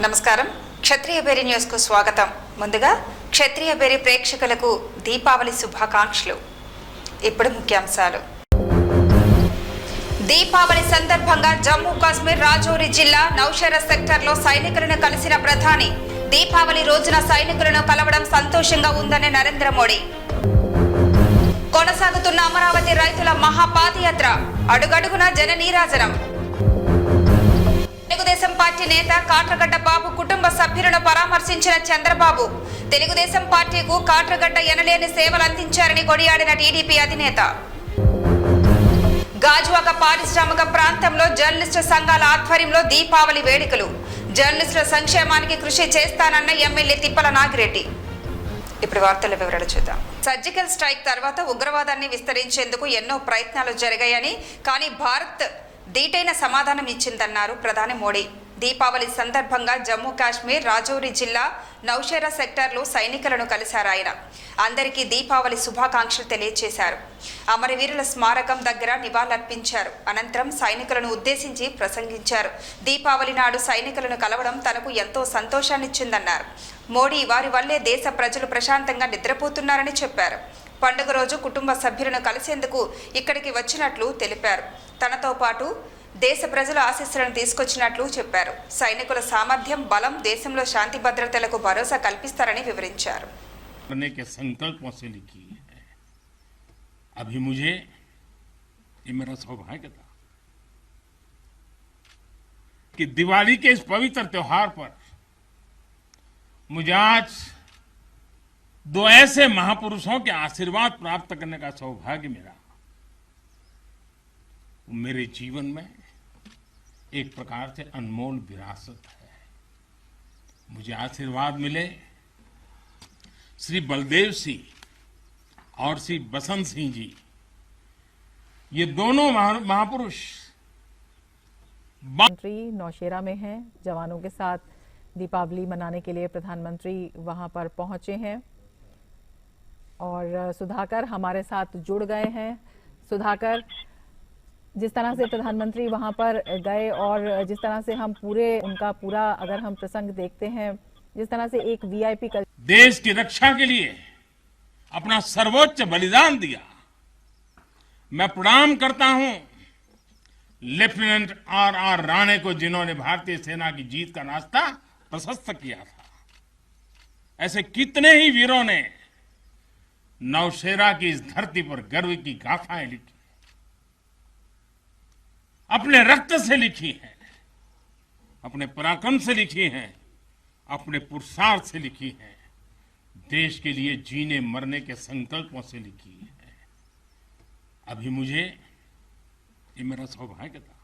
నమస్కారం క్షత్రియ బేరి న్యూస్ కు స్వాగతం. ముందుగా క్షత్రియ బేరి ప్రేక్షకులకు దీపావళి శుభాకాంక్షలు. ఇప్పుడు ముఖ్యాంశాలు. దీపావళి సందర్భంగా జమ్మూ కాశ్మీర్ రాజౌరి జిల్లా నౌషేరా సెక్టార్లో సైనికులను కలిసిన ప్రధాని. దీపావళి రోజున సైనికులను కలవడం సంతోషంగా ఉందని నరేంద్ర మోడీ. కొనసాగుతున్న అమరావతి రైతుల మహాపాదయాత్ర, అడుగడుగున జన నీరాజనం. తెలుగుదేశం పార్టీ నేత కాట్రగడ్డ బాబు కుటుంబ సభ్యులను పరామర్శించిన చంద్రబాబు. తెలుగుదేశం పార్టీకు కాట్రగడ్డ ఎనలేని సేవలు అందించారని కొనియాడిన టీడీపీ అధినేత. గాజువాక పారిశ్రామిక ప్రాంతంలో జర్నలిస్టు సంఘాల ఆధ్వర్యంలో దీపావళి వేడుకలు. జర్నలిస్టుల సంక్షేమానికి కృషి చేస్తానన్న ఎమ్మెల్యే తిప్పల నాగిరెడ్డి. ఇప్పుడు వార్తల వివరాలు చూద్దాం. సర్జికల్ స్ట్రైక్ తర్వాత ఉగ్రవాదాన్ని విస్తరించేందుకు ఎన్నో ప్రయత్నాలు జరిగాయని, కానీ భారత్ దీటైన సమాధానం ఇచ్చిందన్నారు ప్రధాని మోడీ. దీపావళి సందర్భంగా జమ్మూ కాశ్మీర్ రాజౌరి జిల్లా నౌషేరా సెక్టార్లో సైనికులను కలిశారు ఆయన. అందరికీ దీపావళి శుభాకాంక్షలు తెలియజేశారు. అమరవీరుల స్మారకం దగ్గర నివాళులర్పించారు. అనంతరం సైనికులను ఉద్దేశించి ప్రసంగించారు. దీపావళి నాడు సైనికులను కలవడం తనకు ఎంతో సంతోషాన్నిచ్చిందన్నారు. మోడీ వారి వల్లే దేశ ప్రజలు ప్రశాంతంగా నిద్రపోతున్నారని చెప్పారు. పండుగ రోజు కుటుంబ సభ్యులను కలిసేందుకు ఇక్కడికి వచ్చినట్లు తెలిపారు. తనతో పాటు దేశ ప్రజల ఆశీస్సులను తీసుకొచ్చినట్లు చెప్పారు. సైనికుల సామర్థ్యం, బలం దేశంలో శాంతి భద్రతలకు భరోసా కల్పిస్తారని వివరించారు. संकल्पों से लिखी है। अभी मुझे ये मेरा सौभाग्य था कि दिवाली के इस पवित्र त्योहार पर मुझे आज दो ऐसे महापुरुषों के आशीर्वाद प्राप्त करने का सौभाग्य मिला। मेरे जीवन में एक प्रकार से अनमोल विरासत है। मुझे आशीर्वाद मिले श्री बलदेव सिंह और श्री बसंत सिंह जी, ये दोनों महापुरुष मंत्री नौशेरा में हैं। जवानों के साथ दीपावली मनाने के लिए प्रधानमंत्री वहां पर पहुंचे हैं और सुधाकर हमारे साथ जुड़ गए हैं। सुधाकर, जिस तरह से प्रधानमंत्री वहां पर गए और जिस तरह से हम उनका पूरा अगर हम प्रसंग देखते हैं, जिस तरह से एक वीआईपी देश की रक्षा के लिए अपना सर्वोच्च बलिदान दिया, मैं प्रणाम करता हूं लेफ्टिनेंट आर राणे को, जिन्होंने भारतीय सेना की जीत का रास्ता प्रशस्त किया था। ऐसे कितने ही वीरों ने नौशेरा की इस धरती पर गर्व की गाथाएं लिखी, अपने रक्त से लिखी है, अपने पराक्रम से लिखी है, अपने पुरुषार्थ से लिखी है, देश के लिए जीने मरने के संकल्पों से लिखी है। अभी मुझे ये मेरा सौभाग्य था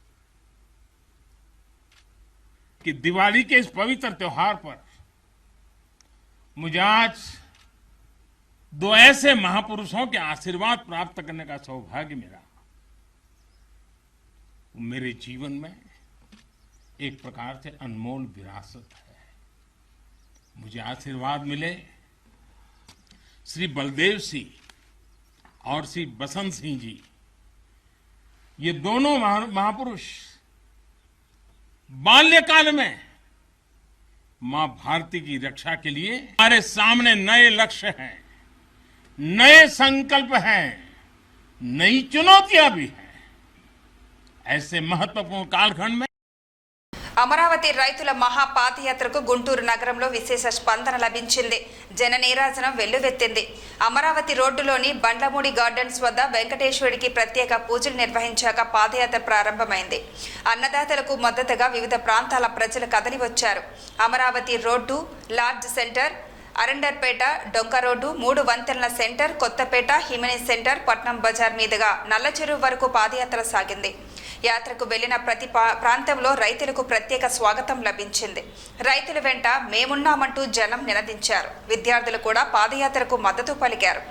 कि दिवाली के इस पवित्र त्योहार पर मुझे आज दो ऐसे महापुरुषों के आशीर्वाद प्राप्त करने का सौभाग्य मिला। मेरे जीवन में एक प्रकार से अनमोल विरासत है। मुझे आशीर्वाद मिले श्री बलदेव सिंह और श्री बसंत सिंह जी, ये दोनों महापुरुष बाल्यकाल में मां भारती की रक्षा के लिए हमारे सामने नए लक्ष्य हैं, नए संकल्प हैं, नई चुनौतियां भी हैं। ऐसे महत्वपूर्ण कालखंड में అమరావతి రైతుల మహాపాదయాత్రకు గుంటూరు నగరంలో విశేష స్పందన లభించింది. జన నీరాజనం వెల్లువెత్తింది. అమరావతి రోడ్డులోని బండ్లమూడి గార్డెన్స్ వద్ద వెంకటేశ్వరుడికి ప్రత్యేక పూజలు నిర్వహించాక పాదయాత్ర ప్రారంభమైంది. అన్నదాతలకు మద్దతుగా వివిధ ప్రాంతాల ప్రజలు కదలి వచ్చారు. Amaravati road, large centre, Arundelpet, డొంక రోడ్డు, 3 వంతెనల సెంటర్, కొత్తపేట, హిమనీ సెంటర్, పట్నం బజార్ మీదుగా నల్లచెరువు వరకు పాదయాత్ర సాగింది. యాత్రకు వెళ్లిన ప్రతి ప్రాంతంలో రైతులకు ప్రత్యేక స్వాగతం లభించింది. రైతుల వెంట మేమున్నామంటూ జనం నినదించారు. విద్యార్థులు కూడా పాదయాత్రకు మద్దతు పలికారు.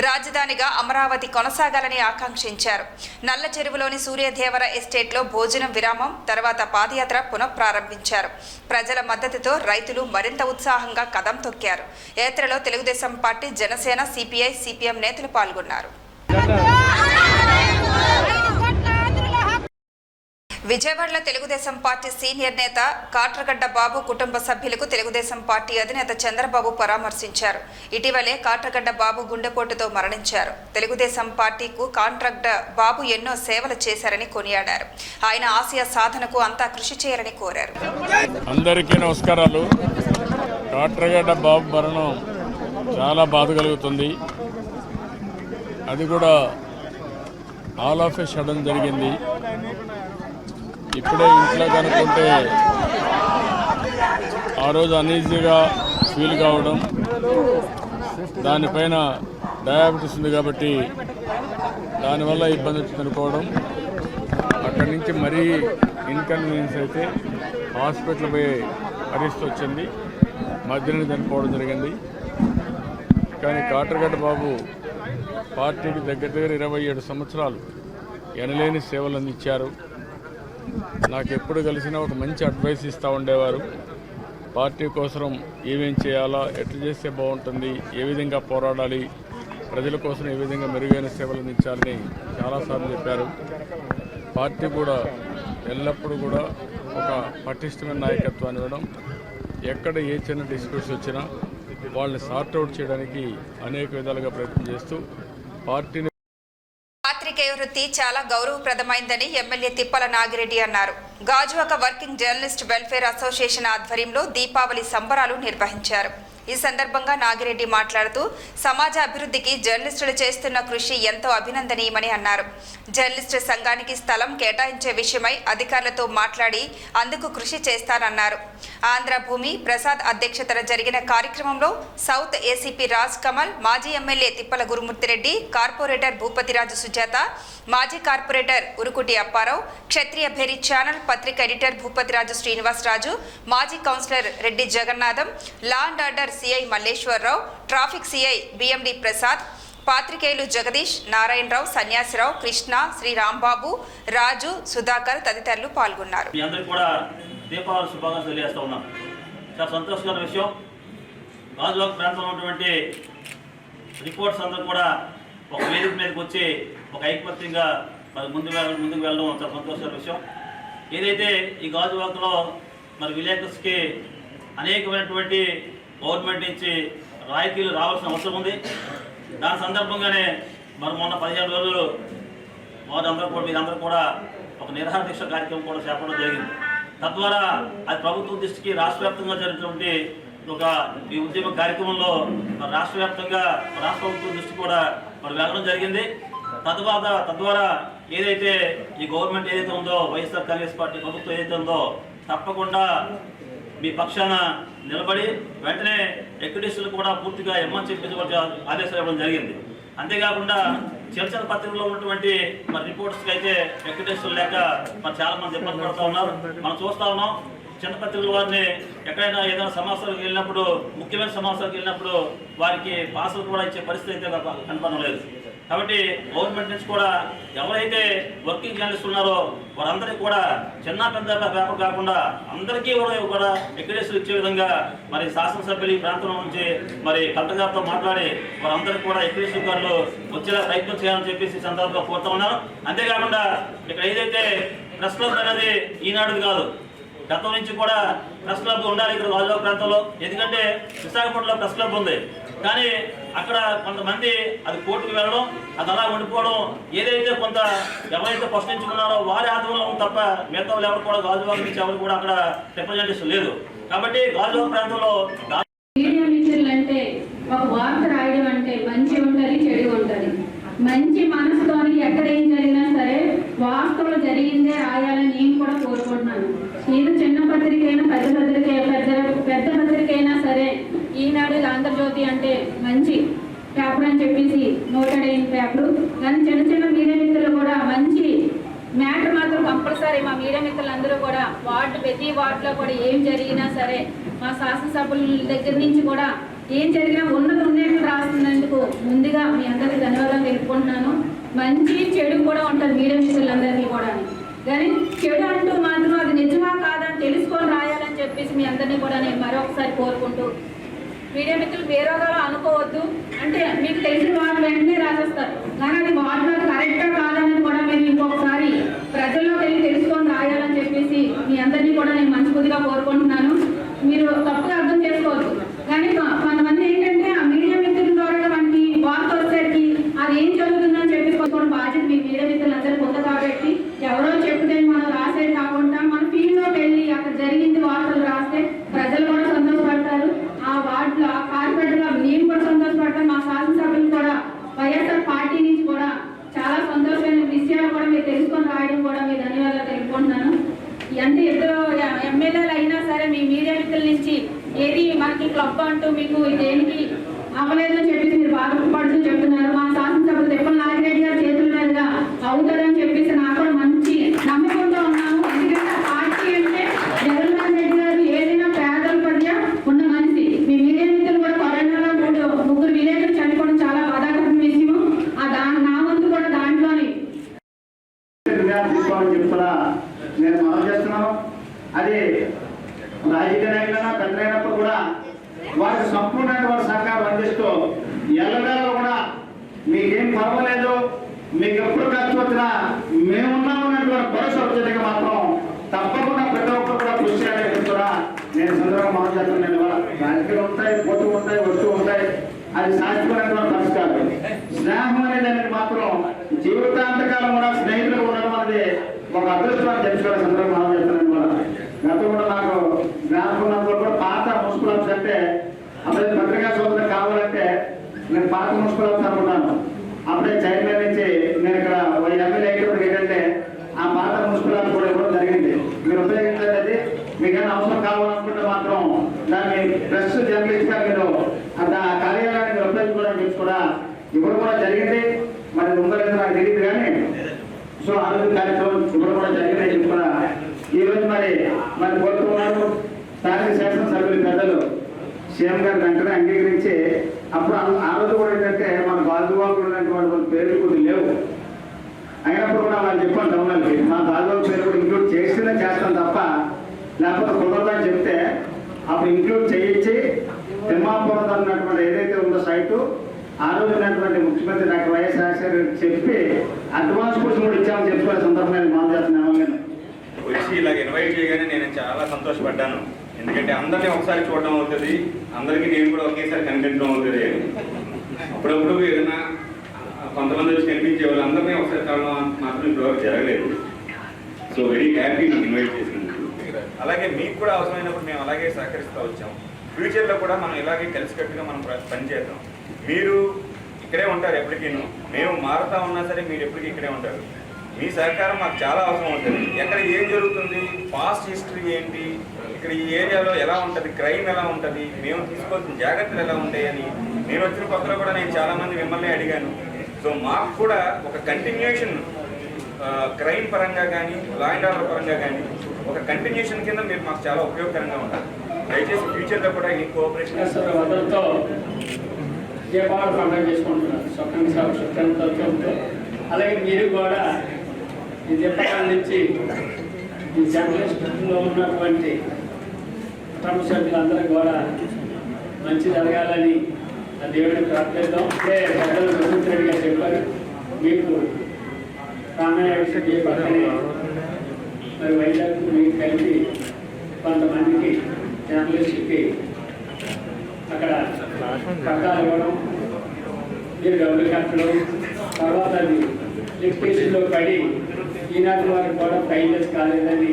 రాజధానిగా అమరావతి కొనసాగాలని ఆకాంక్షించారు. నల్ల చెరువులోని సూర్యదేవర ఎస్టేట్లో భోజనం విరామం తర్వాత పాదయాత్ర పునఃప్రారంభించారు. ప్రజల మద్దతుతో రైతులు మరింత ఉత్సాహంగా కదం తొక్కారు. యాత్రలో Telugu Desam party, Janasena, CPI, CPM నేతలు పాల్గొన్నారు. విజయవాడలో తెలుగుదేశం పార్టీ సీనియర్ నేత కాట్రగడ్డ బాబు కుటుంబ సభ్యులకు తెలుగుదేశం పార్టీ అధినేత చంద్రబాబు పరామర్శించారు. ఇటీవలే కాట్రగడ్డ బాబు గుండెపోటుతో మరణించారు. తెలుగుదేశం పార్టీకు కాట్రగడ్డ బాబు ఎన్నో సేవలు చేశారని కొనియాడారు. ఆయన ఆశయ సాధనకు అంతా కృషి చేయాలని కోరారు. అందరికీ నమస్కారాలు. కాట్రగడ్డ బాబు మరణం చాలా బాధ కలుగుతుంది. అది కూడా ఆల్ ఆఫ్ ఎ సడన్ జరిగింది. ఇప్పుడే ఇంట్లో కనుక్కుంటే ఆ రోజు అనీజీగా ఫీల్ కావడం, దానిపైన డయాబెటీస్ ఉంది కాబట్టి దానివల్ల ఇబ్బంది వచ్చి చనిపోవడం, అక్కడి నుంచి మరీ ఇన్కన్వీనియన్స్ అయితే హాస్పిటల్ పోయే పరిస్థితి వచ్చింది. మధ్యలో చనిపోవడం జరిగింది. కానీ కాట్రగడ్డ బాబు పార్టీకి దగ్గర 27 సంవత్సరాలు ఎనలేని సేవలు అందించారు. నాకు ఎప్పుడు కలిసినా ఒక మంచి అడ్వైస్ ఇస్తూ ఉండేవారు. పార్టీ కోసం ఏమేం చేయాలా, ఎట్లా చేస్తే బాగుంటుంది, ఏ విధంగా పోరాడాలి, ప్రజల కోసం ఏ విధంగా మెరుగైన సేవలు అందించాలని చాలాసార్లు చెప్పారు. పార్టీ కూడా ఎల్లప్పుడూ కూడా ఒక పటిష్టమైన నాయకత్వాన్ని ఇవ్వడం, ఎక్కడ ఏ చిన్న డిస్ప్యూట్స్ వచ్చినా వాళ్ళని సార్ట్అవుట్ చేయడానికి అనేక విధాలుగా ప్రయత్నం చేస్తూ పార్టీని పాత్రికేయ వృత్తి చాలా గౌరవప్రదమైందని ఎమ్మెల్యే తిప్పల నాగిరెడ్డి అన్నారు. Gajuwaka working journalist welfare association ఆధ్వర్యంలో దీపావళి సంబరాలు నిర్వహించారు. ఈ సందర్భంగా నాగిరెడ్డి మాట్లాడుతూ సమాజ అభివృద్ధికి జర్నలిస్టులు చేస్తున్న కృషి ఎంతో అభినందనీయమని అన్నారు. జర్నలిస్టు సంఘానికి స్థలం కేటాయించే విషయమై అధికారులతో మాట్లాడి అందుకు కృషి చేస్తానన్నారు. ఆంధ్ర భూమి ప్రసాద్ అధ్యక్షతన జరిగిన కార్యక్రమంలో సౌత్ ఏసీపీ రాజ్ కమల్, మాజీ ఎమ్మెల్యే తిప్పల గురుమూర్తిరెడ్డి, కార్పొరేటర్ భూపతిరాజు సుజాత, మాజీ కార్పొరేటర్ ఉరుకుటి అప్పారావు, క్షత్రియ భేరి ఛానల్ పత్రిక ఎడిటర్ భూపతిరాజు శ్రీనివాసరాజు, మాజీ councillor Reddy Jagannatham, law and order CI Malleswararao, traffic CI BMD Prasad, పాత్రికేయులు జగదీష్, నారాయణరావు, సన్యాసిరావు, కృష్ణ, శ్రీ రాంబాబు, రాజు, సుధాకర్ తదితరులు పాల్గొన్నారు. మీ అందరికీ కూడా దీపావళి శుభాకాంక్షలు తెలియజేస్తూ ఉన్నాం. చాలా సంతోషకరమైన విషయం. గాజువాక ప్రాంతంలో ఉన్నటువంటి రిపోర్ట్స్ అందరూ కూడా ఒక వేదిక మీదకి వచ్చి ఒక ఐకమత్యంగా మరి ముందుకు వెళ్ళడం చాలా సంతోషకరమైన విషయం. ఏదైతే ఈ గాజువాకలో మరి విలేకరులకి అనేకమైనటువంటి గవర్నమెంట్ నుంచి రాయితీలు రావాల్సిన అవసరం ఉంది. దాని సందర్భంగానే మరి మొన్న 15 రోజులు మీరందరూ కూడా ఒక నిరాహార దీక్ష కార్యక్రమం కూడా చేపట్టడం జరిగింది. తద్వారా అది ప్రభుత్వం దృష్టికి రాష్ట్ర వ్యాప్తంగా జరిగినటువంటి ఒక ఈ ఉద్యమ కార్యక్రమంలో మరి రాష్ట్ర వ్యాప్తంగా రాష్ట్ర ప్రభుత్వం దృష్టి కూడా మరి వెళ్ళడం జరిగింది. తద్వారా ఏదైతే ఈ గవర్నమెంట్ ఏదైతే ఉందో, వైఎస్ఆర్ కాంగ్రెస్ పార్టీ ప్రభుత్వం ఏదైతే ఉందో తప్పకుండా మీ పక్షాన నిలబడి వెంటనే ఎక్విడేషన్లు కూడా పూర్తిగా ఎమ్మని చెప్పించబడి ఆదేశాలు ఇవ్వడం జరిగింది. అంతేకాకుండా చిన్న పత్రికల్లో ఉన్నటువంటి మరి రిపోర్ట్స్కి అయితే ఎక్విడేషన్ లేక మరి చాలా మంది ఇబ్బంది పడుతూ ఉన్నారు. మనం చూస్తూ ఉన్నాం. చిన్న పత్రికల వారిని ఎక్కడైనా ఏదైనా సమావేశాలకు వెళ్ళినప్పుడు, ముఖ్యమైన సమావేశాలకు వెళ్ళినప్పుడు వారికి పాసులు కూడా ఇచ్చే పరిస్థితి అయితే కనపడడం లేదు. కాబట్టి గవర్నమెంట్ నుంచి కూడా ఎవరైతే వర్కింగ్ జర్నలిస్ట్ ఉన్నారో వారందరికీ కూడా చిన్న పెద్ద పేపర్ కాకుండా అందరికీ కూడా ఎక్విడేషన్ ఇచ్చే విధంగా మరి శాసనసభ్యులు ఈ ప్రాంతం నుంచి మరి కలెక్టర్ గారితో మాట్లాడి వారందరికీ కూడా ఎక్విడేషన్ కార్డులు వచ్చేలా ప్రయత్నం చేయాలని చెప్పేసి సందర్భంగా కోరుతా ఉన్నాను. అంతేకాకుండా ఇక్కడ ఏదైతే ప్రెస్ క్లబ్ అనేది ఈనాడుది కాదు, గతం నుంచి కూడా ప్రెస్ క్లబ్ ఉండాలి ఇక్కడ గాజువాక ప్రాంతంలో. ఎందుకంటే విశాఖపట్నంలో ప్రెస్ క్లబ్ ఉంది, కానీ అక్కడ కొంతమంది అది కోర్టుకు వెళ్ళడం, అది అలా ఉండిపోవడం, ఏదైతే కొంత ఎవరైతే ప్రశ్నించుకున్నారో వారి ఆధ్వర్యంలో తప్ప మిగతా వాళ్ళు ఎవరు కూడా గాజువాక నుంచి ఎవరు కూడా అక్కడ రిప్రజెంటేషన్ లేదు. కాబట్టి గాజువాక ప్రాంతంలో మీడియా మిత్రులు అంటే ఒక వార్త రాయడం అంటే మంచి ఉంటుంది, చెడు ఉంటుంది. మంచి మనసుతోని ఎక్కడ ఏం జరిగినా సరే వాస్తవం జరిగిందే రాయాలని నేను కూడా కోరుకుంటున్నాను. ఇది చిన్న పత్రిక అయినా పెద్ద పత్రిక అయినా సరే, ఈనాడు ఆంధ్రజ్యోతి అంటే మంచి పేపర్ అని చెప్పేసి నోటెడ్ అయిన పేపర్. కానీ చిన్న మీడియా మిత్రులు కూడా మంచి మ్యాటర్ మాత్రం కంపల్సరీ మా మీడియా మిత్రులందరూ కూడా ప్రతి వార్డులో కూడా ఏం జరిగినా సరే మా శాసనసభ్యుల దగ్గర నుంచి కూడా ఏం జరిగినా ఉన్నట్టు రాస్తున్నందుకు ముందుగా మీ అందరికీ ధన్యవాదాలు తెలుపుకుంటున్నాను. మంచి చెడు కూడా ఉంటుంది మీడియా మిత్రులందరికీ కూడా. కానీ చెడు అంటూ మాత్రం అది నిజమా కాదని తెలుసుకొని రాయాలని చెప్పేసి మీ అందరినీ కూడా నేను మరొకసారి కోరుకుంటూ, మీడియా మిత్రులు వేరేగా అనుకోవద్దు. అంటే మీకు తెలిసిన వాళ్ళు వెంటనే రాసేస్తారు, కానీ అది వాటిలో కరెక్టా కాదని కూడా మీరు ఇంకొకసారి ప్రజల్లోకి వెళ్ళి తెలుసుకొని రాయాలని అందరినీ కూడా నేను మనస్ఫూర్తిగా కోరుకుంటున్నాను. మీరు తప్పుగా అర్థం చేసుకోవద్దు. కానీ కొంతమంది ఏంటంటే ఆ మీడియా మిత్రుల ద్వారా మనకి వార్త వచ్చేసరికి అది ఏం జరుగుతుందని చెప్పి కొన్ని బాధ్యత మీ మీడియా మిత్రులందరూ ఉంది కాబట్టి ఎవరో చెప్తే మనం రాసేది కాకుండా మన ఫీల్డ్లోకి వెళ్ళి అక్కడ జరిగింది వార్తలు రాస్తే ప్రజలు కూడా సంతోషపడతారు. ఆ వార్డులో ఆ కార్పొరేటర్గా నేను కూడా సంతోషపడతాను. మా శాసనసభ్యులు కూడా వైఎస్ఆర్ పార్టీ నుంచి కూడా చాలా సంతోషమైన విషయాలు కూడా మీరు తెలుసుకొని రాయడం కూడా మీ ధన్యవాదాలు తెలుపుకుంటున్నాను. అంటే ఇద్దరు ఎమ్మెల్యేలు అయినా సరే మీ మీడియా మిత్రుల నుంచి ఏది మనకి క్లబ్ అంటూ మీకు దేనికి అవ్వలేదని చెప్పేసి మీరు బాధపడుతూ చెప్తున్నారు. మా శాసనసభ్యులు తిప్పల నాగిరెడ్డి గారి చేతుల మీదుగా అవుతారని చెప్పేసి నాకు కూడా మంచి నమ్మకంతో ఉన్నాను. ఎందుకంటే పార్టీ అంటే జగన్మోహన్ రెడ్డి గారు ఏదైనా పేదల పర్య ఉన్న మనిషి. మీ మీడియా మిత్రులు కూడా కరోనాలో ముగ్గురు విలేకరులు చనిపోవడం చాలా బాధాకరమైన విషయం. నా వంతు కూడా దాంట్లోని చెప్తున్నా నేను మనం చేస్తున్నాను. అది రాజకీయ నాయకులైనా పెద్దలైనప్పుడు కూడా వారికి సంపూర్ణమైన సహకారం అందిస్తూ ఎల్లవేళ కూడా మీకేం పర్వాలేదు, మీకు ఎప్పుడు ఖర్చు వచ్చినా మేమున్నామన్నటువంటి భరోసా వచ్చేదిగా మాత్రం తప్పకుండా ప్రతి ఒక్కరు కూడా కృషి చేయడానికి కూడా నేను సందర్భంగా మనం చేస్తున్నాను. రాజకీయాలు ఉంటాయి, పోటీ ఉంటాయి, వస్తూ ఉంటాయి. అది శాశ్వతమైనటువంటి పరిష్కారం. స్నేహం అనేది మాత్రం జీవితాంతకాలం కూడా స్నేహితులు ఉండడం అనేది ఒక అదృష్టాన్ని తెలుసుకోవాలి సందర్భంగా మనం చేస్తున్నాను కూడా. గతం కూడా నాకు జ్ఞాపకం కూడా పాత మున్సిపల్ ఆఫీస్ అంటే అప్పుడే పత్రికా సోదరులు కావాలంటే నేను పాత మున్సిపల్ ఆఫీస్ అనుకున్నాను. అప్పుడే చైర్మన్ నుంచి నేను ఇక్కడ ఎమ్మెల్యే అయినప్పుడు ఏంటంటే ఆ పాత మున్సిపల్ ఆఫీస్ కూడా ఇవ్వడం జరిగింది. మీరు ఉపయోగించేది మీకైనా అవసరం కావాలనుకుంటే మాత్రం దాన్ని ప్రెస్ జర్నలిస్ట్ గా మీరు ఆ కార్యాలయాన్ని మీరు ఉపయోగించుకోవడానికి కూడా ఇవ్వడం కూడా జరిగింది. మరి ఉందో నాకు తెలియదు కానీ సో ఆ రోజు కార్యక్రమం ఇవ్వడం కూడా జరిగిందని కూడా ఈ రోజు మరి కోరుకున్నారు. స్థానిక శాసనసభ్యులు పెద్దలు సీఎం గారు వెంటనే అంగీకరించి అప్పుడు ఆ రోజు కూడా ఏంటంటే మన గాజువాకు ఉన్నటువంటి పేర్లు కూడా లేవు. అయినప్పుడు కూడా వాళ్ళు చెప్పాను టౌన్లకి మా గాజువాకు పేరు కూడా ఇంక్లూడ్ చేస్తేనే చేస్తాం తప్ప లేకపోతే కుదరదని చెప్తే అప్పుడు ఇంక్లూడ్ చేయించి తిమ్మాపురం అన్నటువంటి ఏదైతే ఉందో సైటు ఆ రోజు ఉన్నటువంటి ముఖ్యమంత్రి డాక్టర్ వైఎస్ రాజశేఖర రెడ్డి చెప్పి అడ్వాన్స్ కోసం కూడా ఇచ్చామని చెప్పుకోవాలి సందర్భంగా మనం చేస్తున్నాము. వచ్చి ఇలాగ ఇన్వైట్ చేయగానే నేను చాలా సంతోషపడ్డాను. ఎందుకంటే అందరినీ ఒకసారి చూడడం అవుతుంది, అందరికీ నేను కూడా ఒకేసారి కనిపించడం అవుతుంది. అప్పుడప్పుడు ఏదైనా కొంతమంది వచ్చి కనిపించే వాళ్ళు అందరినీ ఒకసారి చూడడం మాత్రం ఇప్పుడు జరగలేదు. సో వెరీ హ్యాపీ నాకు ఇన్వైట్ చేసినందుకు. అలాగే మీకు కూడా అవసరమైనప్పుడు మేము అలాగే సహకరిస్తూ వచ్చాం. ఫ్యూచర్లో కూడా మనం ఇలాగే కలిసికట్టుగా మనం పనిచేద్దాం. మీరు ఇక్కడే ఉంటారు ఎప్పటికీను, మేము మారుతా ఉన్నా సరే మీరు ఎప్పటికీ ఇక్కడే ఉంటారు. మీ సహకారం మాకు చాలా అవసరం ఉంటుంది. ఎక్కడ ఏం జరుగుతుంది, పాస్ట్ హిస్టరీ ఏంటి, ఇక్కడ ఈ ఏరియాలో ఎలా ఉంటుంది, క్రైమ్ ఎలా ఉంటుంది, మేము తీసుకోవాల్సిన జాగ్రత్తలు ఎలా ఉంటాయని నేను వచ్చిన కొత్తలో కూడా నేను చాలామంది మిమ్మల్ని అడిగాను. సో మాకు కూడా ఒక కంటిన్యూషన్ క్రైమ్ పరంగా కానీ లా అండ్ ఆర్డర్ పరంగా కానీ ఒక కంటిన్యూషన్ కింద మీరు మాకు చాలా ఉపయోగకరంగా ఉంటారు. దయచేసి ఫ్యూచర్లో కూడా ఈ కోఆపరేషన్ వదలతో దీపావళి పండుగ చేసుకుంటున్నారు శుక్రంతో. అలాగే మీరు కూడా ఈ దీపావళి నుంచి ఈ జర్నలిస్టులో ఉన్నటువంటి కుటుంబ సభ్యులందరూ కూడా మంచి జరగాలని ఆ దేవుడిని ప్రార్థిద్దాం. పెద్దలు సురేంద్ర రెడ్డి గారు చెప్పారు, మీకు రామయ్య మీ పక్కనే మరి వైజాగ్ మీకు కలిపి కొంతమందికి జర్నలిస్ట్కి అక్కడ పట్టాలు ఇవ్వడం, మీరు డబ్బులు కట్టడం, తర్వాత అది లిఫ్టేషన్లో పడి ఈనాటి వారికి కూడా ఫైనల్స్ కాలేదని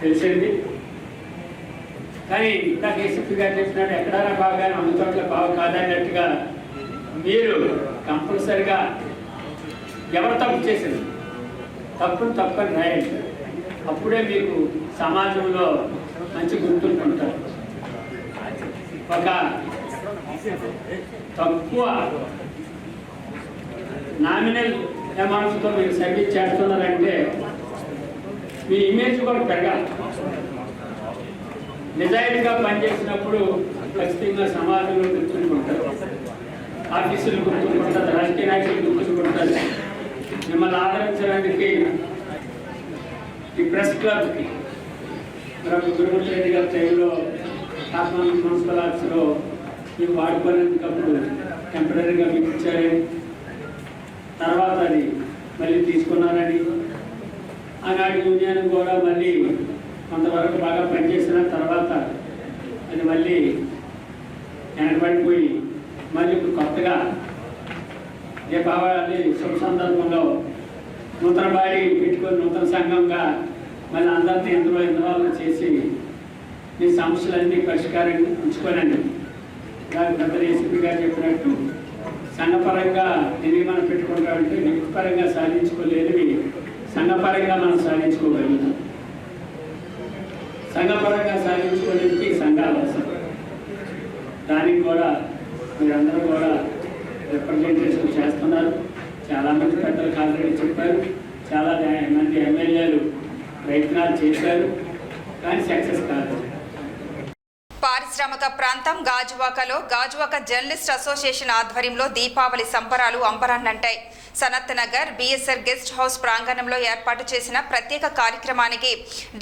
తెలిసింది. కానీ ఇంత కేసీపీ గారు చెప్పినట్టు ఎక్కడైనా బాగా అన్ని చోట్ల బాగా కాదన్నట్టుగా మీరు కంపల్సరిగా ఎవరు తప్పు చేసింది తప్పని రాయండి. అప్పుడే మీకు సమాజంలో మంచి గుర్తింపు ఉంటారు. ఒక తక్కువ నామినల్ అమౌంట్తో మీరు సర్వీస్ చేస్తున్నారంటే మీ ఇమేజ్ కూడా పెరగాలి. నిజాయితీగా పనిచేసినప్పుడు ఖచ్చితంగా సమాజంలో గుర్తుంటారు, ఆఫీసులు గుర్తుంటారు, రాజకీయ నాయకులు గుర్తుంటారు. మిమ్మల్ని ఆదరించడానికి ఈ ప్రెస్ క్లబ్కి గురుమూర్తి రెడ్డి గారి టైంలో కాకినాడ మున్సిపల్ ఆఫీసులో మీకు వాడుకోలేనప్పుడు టెంపరీగా మీకు ఇచ్చారని, తర్వాత అది మళ్ళీ తీసుకున్నారని, ఆనాటి యూనియన్ కూడా మళ్ళీ కొంతవరకు బాగా పనిచేసిన తర్వాత అది మళ్ళీ వెనకబడిపోయి మళ్ళీ ఇప్పుడు కొత్తగా దీపావళి శుభ సందర్భంలో నూతన బాడీ పెట్టుకొని నూతన సంఘంగా మళ్ళీ అందరినీ ఇన్వాల్వ్ చేసి మీ సమస్యలన్నీ పరిష్కారం ఉంచుకోనండి. పెద్ద ఏసీపీ గారు చెప్పినట్టు సంఘపరంగా నిర్మాణం పెట్టుకుంటామంటే వ్యక్తిపరంగా సాధించుకోలేనివి సంఘపరంగా మనం సాధించుకోగలుగుతాం. సంఘపరంగా సాధించుకోలేనికి సంఘాలు అవసరం. దానికి కూడా మీరందరూ కూడా రిప్రజెంటేషన్ చేస్తున్నారు. చాలామంది పెద్దలకు ఆల్రెడీ చెప్పారు, చాలా మంది ఎమ్మెల్యేలు ప్రయత్నాలు చేశారు, కానీ సక్సెస్ కాదు. పారిశ్రామిక ప్రాంతం గాజువాకలో గాజువాక జర్నలిస్ట్ అసోసియేషన్ ఆధ్వర్యంలో దీపావళి సంబరాలు అంబరాన్నంటాయి. Sanath Nagar BSR guest house ప్రాంగణంలో ఏర్పాటు చేసిన ప్రత్యేక కార్యక్రమానికి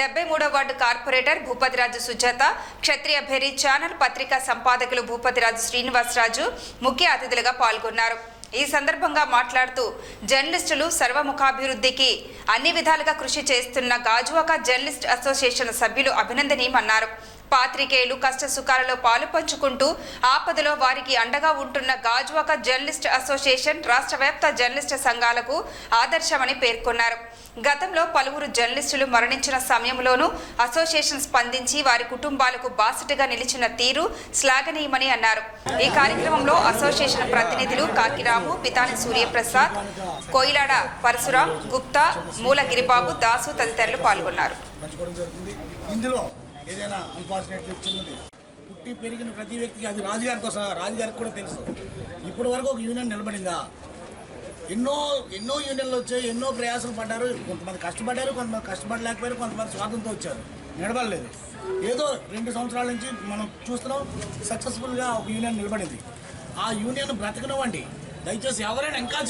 73వ ward corporator Bhupathiraju Sujatha, Kshatriya Bheri channel పత్రికా సంపాదకులు భూపతిరాజు శ్రీనివాసరాజు ముఖ్య అతిథులుగా పాల్గొన్నారు. ఈ సందర్భంగా మాట్లాడుతూ జర్నలిస్టులు సర్వముఖాభివృద్ధికి అన్ని విధాలుగా కృషి చేస్తున్న గాజువాక జర్నలిస్ట్ అసోసియేషన్ సభ్యులు అభినందనీయమన్నారు. పాత్రికేయులు కష్ట సుఖాలలో పాలు పంచుకుంటూ ఆపదలో వారికి అండగా ఉంటున్న గాజువాక జర్నలిస్ట్ అసోసియేషన్ రాష్ట్ర వ్యాప్త జర్నలిస్టు సంఘాలకు ఆదర్శమని పేర్కొన్నారు. గతంలో పలువురు జర్నలిస్టులు మరణించిన సమయంలోనూ అసోసియేషన్ స్పందించి వారి కుటుంబాలకు బాసటగా నిలిచిన తీరు శ్లాఘనీయమని అన్నారు. ఈ కార్యక్రమంలో అసోసియేషన్ ప్రతినిధులు కాకిరాము, పితాని సూర్యప్రసాద్, కోయిలాడ పరశురాం, గుప్తా, మూలగిరిబాబు, దాసు తదితరులు పాల్గొన్నారు. ఏదైనా అన్ఫార్చునేట్లీ చిన్నది పుట్టి పెరిగిన ప్రతి వ్యక్తికి అది రాజుగారితో సహా రాజుగారికి కూడా తెలుసు. ఇప్పటి వరకు ఒక యూనియన్ నిలబడిందా? ఎన్నో యూనియన్లు వచ్చాయి, ఎన్నో ప్రయాసాలు పడ్డారు. కొంతమంది కష్టపడ్డారు, కొంతమంది కష్టపడలేకపోయారు, కొంతమంది స్వాతంత్రం వచ్చారు, నిలబడలేదు. ఏదో 2 సంవత్సరాల నుంచి మనం చూస్తున్నాం సక్సెస్ఫుల్గా ఒక యూనియన్ నిలబడింది. ఆ యూనియన్ బ్రతకనివ్వండి దయచేసి. ఎవరైనా ఇంకా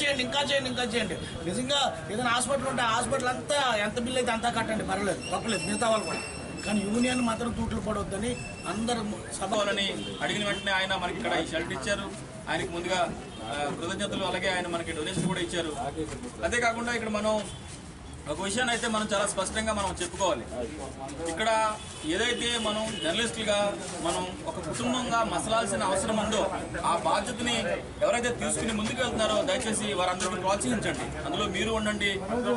చేయండి. నిజంగా ఏదైనా హాస్పిటల్ ఉంటే హాస్పిటల్ అంతా ఎంత బిల్ అయితే అంతా కట్టండి, పర్వాలేదు, తప్పలేదు, మిగతా వాళ్ళు కూడా. కానీ యూనియన్ మాత్రం తూట్లు పడవద్దని అందరూ సభలని అడిగిన వెంటనే ఆయన మనకి ఇక్కడ ఈ షెల్టర్ ఇచ్చారు. ఆయనకి ముందుగా కృతజ్ఞతలు, అలాగే ఆయన మనకి డొనేషన్ కూడా ఇచ్చారు. అదే కాకుండా ఇక్కడ మనం ఒక విషయాన్ని అయితే మనం చాలా స్పష్టంగా మనం చెప్పుకోవాలి. ఇక్కడ ఏదైతే మనం జర్నలిస్టులుగా మనం ఒక కుటుంబంగా మసలాల్సిన అవసరం ఉందో ఆ బాధ్యతని ఎవరైతే తీసుకుని ముందుకు వెళ్తున్నారో దయచేసి వారందరికీ ప్రోత్సహించండి. అందులో మీరు ఉండండి,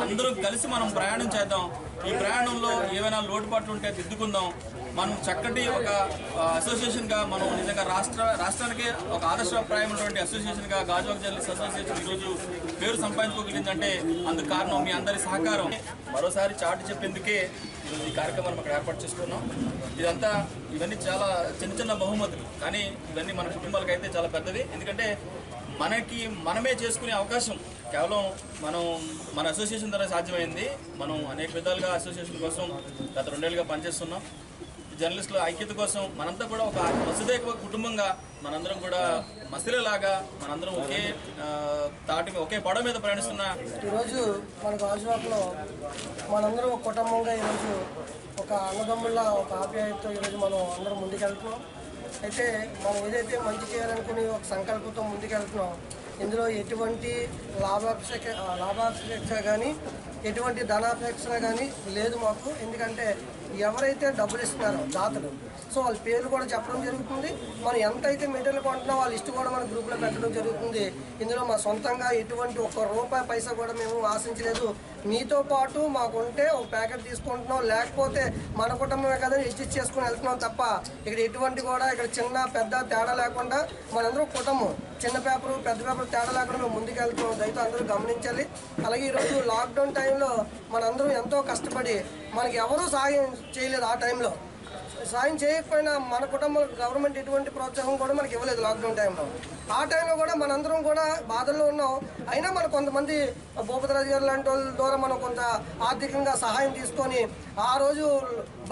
అందరూ కలిసి మనం ప్రయాణం చేద్దాం. ఈ ప్రయాణంలో ఏమైనా లోటుపాట్లు ఉంటే దిద్దుకుందాం. మనం చక్కటి ఒక అసోసియేషన్గా మనం నిజంగా రాష్ట్రానికి ఒక ఆదర్శప్రాయమైనటువంటి అసోసియేషన్గా గాజువాక జర్నలిస్ట్ అసోసియేషన్ ఈరోజు పేరు సంపాదించుకోగలిగిందంటే అందుకు కారణం మీ అందరి సహకారం. మరోసారి చాటి చెప్పేందుకే ఈరోజు ఈ కార్యక్రమాన్ని అక్కడ ఏర్పాటు చేసుకున్నాం. ఇవన్నీ చాలా చిన్న బహుమతులు, కానీ ఇవన్నీ మన కుటుంబాలకైతే చాలా పెద్దవి. ఎందుకంటే మనమే చేసుకునే అవకాశం కేవలం మన అసోసియేషన్ ద్వారా సాధ్యమైంది. మనం అనేక విధాలుగా అసోసియేషన్ కోసం గత 2 ఏళ్ళుగా పనిచేస్తున్నాం. జర్నలిస్టుల ఐక్యత కోసం మనంతా కూడా ఒక వసుదైక కుటుంబంగా మనందరం కూడా మసిలేలాగా మనందరం ఒకే పడవ మీద ప్రయాణిస్తున్న ఈరోజు మన గాజువాకలో మనందరం ఒక కుటుంబంగా ఈరోజు ఒక అన్నదమ్ముళ్ళ ఒక ఆప్యాయతతో ఈరోజు మనం అందరం ముందుకెళ్తున్నాం. అయితే మనం ఏదైతే మంచి చేయాలనుకుని ఒక సంకల్పంతో ముందుకెళ్తున్నాం, ఇందులో ఎటువంటి లాభాపేక్ష కానీ ఎటువంటి ధనాపేక్ష కానీ లేదు మాకు. ఎందుకంటే ఎవరైతే డబ్బులు ఇస్తున్నారో దాతలు, సో వాళ్ళ పేర్లు కూడా చెప్పడం జరుగుతుంది. మనం ఎంతైతే మెటీరియల్ కొంటున్నా వాళ్ళ లిస్ట్ కూడా మన గ్రూప్లో పెట్టడం జరుగుతుంది. ఇందులో మా సొంతంగా ఎటువంటి ₹1 పైసా కూడా మేము ఆశించలేదు. మీతో పాటు మాకుంటే ఒక ప్యాకెట్ తీసుకుంటున్నాం, లేకపోతే మన కుటుంబమే కదా అడ్జస్ట్ చేసుకుని వెళ్తున్నాం తప్ప ఇక్కడ ఎటువంటి కూడా ఇక్కడ చిన్న పెద్ద తేడా లేకుండా మనందరూ కుటుంబం, చిన్న పేపరు పెద్ద పేపర్ తేడా లేకుండా మేము ముందుకు వెళ్తున్నాం. దయతో అందరూ గమనించాలి. అలాగే ఈరోజు లాక్డౌన్ టైంలో మనందరం ఎంతో కష్టపడి మనకి ఎవరూ సహాయం చేయలేదు. ఆ టైంలో సాయం చేయకపోయినా మన కుటుంబం గవర్నమెంట్ ఎటువంటి ప్రోత్సాహం కూడా మనకి ఇవ్వలేదు. లాక్డౌన్ టైంలో ఆ టైంలో కూడా మనందరం కూడా బాధల్లో ఉన్నాం. అయినా మన కొంతమంది భూపతిరాజు గారు లాంటి వాళ్ళ ద్వారా మనం కొంత ఆర్థికంగా సహాయం తీసుకొని ఆ రోజు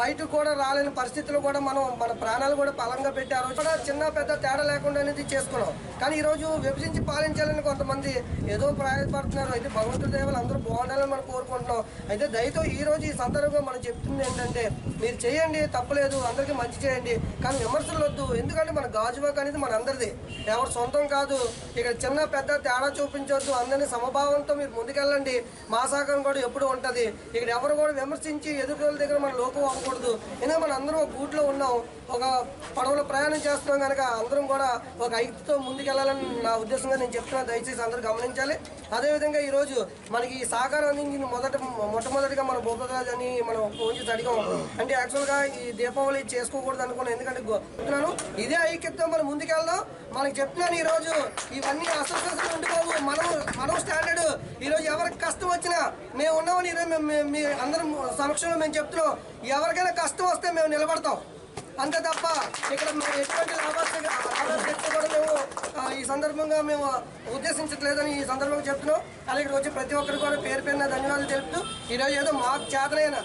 బయటకు కూడా రాలేని పరిస్థితుల్లో కూడా మనం మన ప్రాణాలు కూడా బలంగా పెట్టి ఆ రోజు కూడా చిన్న పెద్ద తేడా లేకుండా అనేది చేసుకున్నాం. కానీ ఈరోజు విభజించి పాలించాలని కొంతమంది ఏదో ప్రయాసపడుతున్నారు. అయితే భగవంతుడి దేవాలు అందరూ బాగుండాలని మనం కోరుకుంటున్నాం. అయితే దయతో ఈరోజు ఈ సందర్భంగా మనం చెప్తుంది ఏంటంటే మీరు చేయండి, తప్పలేదు. అందరికీ మంచి చేయండి, కానీ విమర్శలు వద్దు. ఎందుకంటే మన గాజువాక అనేది మన అందరిది, ఎవరు సొంతం కాదు. ఇక్కడ చిన్న పెద్ద తేడా చూపించవద్దు, అందరినీ సమభావంతో మీరు ముందుకెళ్ళండి. మా సహకారం కూడా ఎప్పుడు ఉంటుంది. ఇక్కడ ఎవరు కూడా విమర్శించి ఎదుటి దగ్గర మన లోపం అవ్వకూడదు. ఎందుకంటే మన అందరం ఒక గూట్లో ఉన్నాం, ఒక పడవలో ప్రయాణం చేస్తున్నాం కనుక అందరం కూడా ఒక ఐక్యతతో ముందుకెళ్ళాలని నా ఉద్దేశంగా నేను చెప్తున్నా. దయచేసి అందరూ గమనించాలి. అదేవిధంగా ఈరోజు మనకి ఈ సహకారం అందించింది మొట్టమొదటిగా మన భూపతిరాజు అని మనం ఫోన్ చేసి అడిగాం. అంటే యాక్చువల్గా ఈ దీపావళి చేసుకోకూడదు అనుకున్నాను, ఎందుకంటే చెప్తున్నాను ఇదే ఐక్యతతో మనం ముందుకెళ్దాం. మనకి చెప్తున్నాను ఈరోజు ఇవన్నీ అసోసియేషన్ ఉండిపోవు, మనం స్టాండర్డ్. ఈరోజు ఎవరికి కష్టం వచ్చినా మేము ఉన్నామని ఈరోజు మీ అందరం సమక్షంలో మేము చెప్తున్నాం. ఎవరికైనా కష్టం వస్తే మేము నిలబడతాం, అంతే తప్ప ఇక్కడ ఎటువంటి లాభాలు కూడా మేము ఈ సందర్భంగా మేము ఉద్దేశించట్లేదని ఈ సందర్భంగా చెప్తున్నాం. అలాగే ఇక్కడ వచ్చి ప్రతి ఒక్కరికి కూడా పేరు పేరున ధన్యవాదాలు తెలుపుతూ ఈరోజు ఏదో మాకు చేతనైన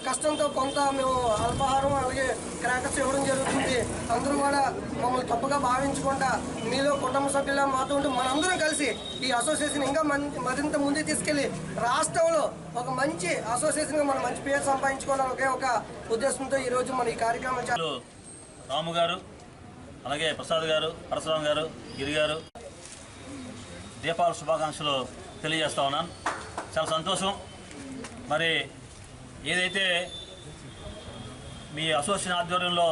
కష్టంతో కొంత మేము అల్పాహారం అలాగే క్రాకర్స్ ఇవ్వడం జరుగుతుంది. అందరూ కూడా మమ్మల్ని తప్పుగా భావించకుండా మీలో కుటుంబ సభ్యులా మాతో ఉంటూ మనందరం కలిసి ఈ అసోసియేషన్ ఇంకా మరింత ముందుకు తీసుకెళ్లి రాష్ట్రంలో ఒక మంచి అసోసియేషన్గా మనం మంచి పేరు సంపాదించుకోవాలని ఒకే ఒక ఉద్దేశంతో ఈరోజు మన ఈ కార్యక్రమం. రాము గారు, అలాగే ప్రసాద్ గారు, పరశురామ్ గారు, గిరి గారు దీపావళి శుభాకాంక్షలు తెలియజేస్తా ఉన్నాను. చాలా సంతోషం. మరి ఏదైతే మీ అసోసియేషన్ ఆధ్వర్యంలో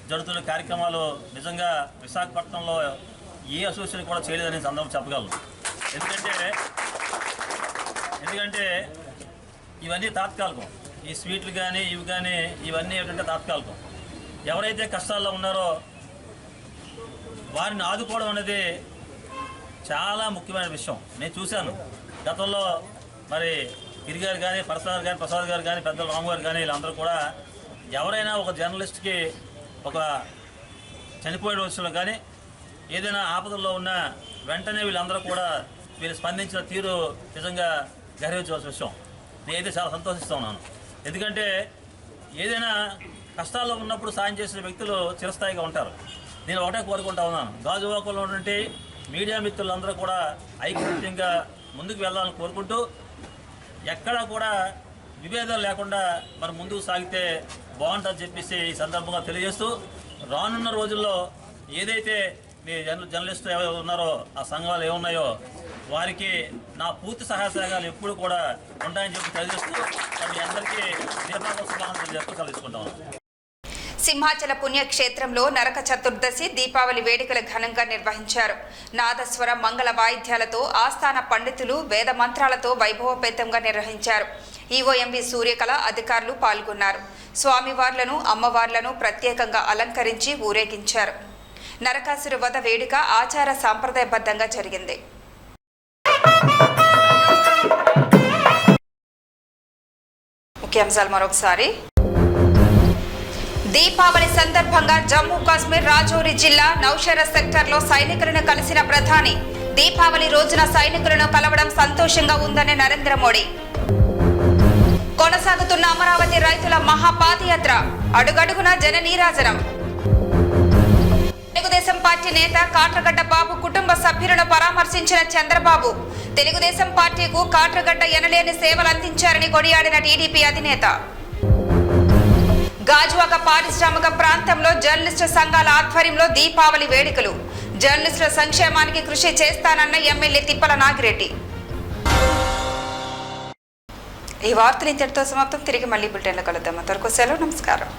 జరుగుతున్న కార్యక్రమాలు నిజంగా విశాఖపట్నంలో ఏ అసోసియేషన్ కూడా చేయలేదని సందర్భం చెప్పగలను. ఎందుకంటే ఇవన్నీ తాత్కాలికం. ఈ స్వీట్లు కానీ ఇవి కానీ ఇవన్నీ ఏంటంటే తాత్కాలికం. ఎవరైతే కష్టాల్లో ఉన్నారో వారిని ఆదుకోవడం అనేది చాలా ముఖ్యమైన విషయం. నేను చూశాను గతంలో మరి గిరి గారు కానీ, పరశురామ్ కానీ, ప్రసాద్ గారు కానీ, పెద్దలు రాము గారు కానీ వీళ్ళందరూ కూడా ఎవరైనా ఒక జర్నలిస్ట్కి ఒక చనిపోయే విషయంలో కానీ ఏదైనా ఆపదల్లో ఉన్న వెంటనే వీళ్ళందరూ కూడా వీళ్ళు స్పందించిన తీరు నిజంగా గర్వించవలసిన విషయం. నేనైతే చాలా సంతోషిస్తూ ఉన్నాను. ఎందుకంటే ఏదైనా కష్టాల్లో ఉన్నప్పుడు సాయం చేసిన వ్యక్తులు చిరస్థాయిగా ఉంటారు. నేను ఒకటే కోరుకుంటా ఉన్నాను, గాజువాకలో ఉన్నటువంటి మీడియా మిత్రులందరూ కూడా ఐకమత్యంగా ముందుకు వెళ్ళాలని కోరుకుంటూ ఎక్కడా కూడా విభేదాలు లేకుండా మనం ముందుకు సాగితే బాగుంటుందని చెప్పేసి ఈ సందర్భంగా తెలియజేస్తూ రానున్న రోజుల్లో ఏదైతే మీ జర్నలిస్టులు ఎవరు ఉన్నారో ఆ సంఘాలు ఏమున్నాయో వారికి నా పూర్తి సహాయ సహకారాలు ఎప్పుడు కూడా ఉంటాయని చెప్పి తెలియజేస్తూ మీ అందరికీ దీపావళి శుభాకాంక్షలు చెప్తూ కలుసుకుంటాం. సింహాచల పుణ్యక్షేత్రంలో నరక చతుర్దశి దీపావళి వేడుకలు ఘనంగా నిర్వహించారు. నాదస్వర మంగళ వాయిద్యాలతో ఆస్థాన పండితులు వేద మంత్రాలతో వైభవపేతంగా నిర్వహించారు. ఈవోఎంవి సూర్యకళ అధికారులు పాల్గొన్నారు. స్వామివార్లను అమ్మవార్లను ప్రత్యేకంగా అలంకరించి ఊరేగించారు. నరకాసుర వధ వేడుక ఆచార సాంప్రదాయబద్ధంగా జరిగింది. ముఖ్యాంశాలు మరొకసారి. దీపావళి సందర్భంగా జమ్మూ కాశ్మీర్ రాజౌరి జిల్లా నౌషేరా సెక్టార్లో సైనికులను కలిసిన ప్రధాని. దీపావళి రోజున సైనికులను కలవడం సంతోషంగా ఉందని నరేంద్ర మోడీ. కొనసాగుతున్న అమరావతి రైతుల మహాపాదయాత్ర, అడుగడుగున జన నీరాజనం. తెలుగుదేశం పార్టీ నేత కాట్రగడ్డ బాబు కుటుంబ సభ్యులను పరామర్శించిన చంద్రబాబు. తెలుగుదేశం పార్టీకు కాట్రగడ్డ ఎనలేని సేవలు అందించారని కొనియాడిన టీడీపీ అధినేత. గాజువాక పారిశ్రామిక ప్రాంతంలో జర్నలిస్టు సంఘాల ఆధ్వర్యంలో దీపావళి వేడుకలు. జర్నలిస్టుల సంక్షేమానికి కృషి చేస్తానన్న ఎమ్మెల్యే తిప్పల నాగిరెడ్డి. ఈ వార్తలు ఇంతటితో సమాప్తం. తిరిగి మళ్ళీ బులెటిన్లో కలుద్దాం. అంతవరకు సెలవు. నమస్కారం.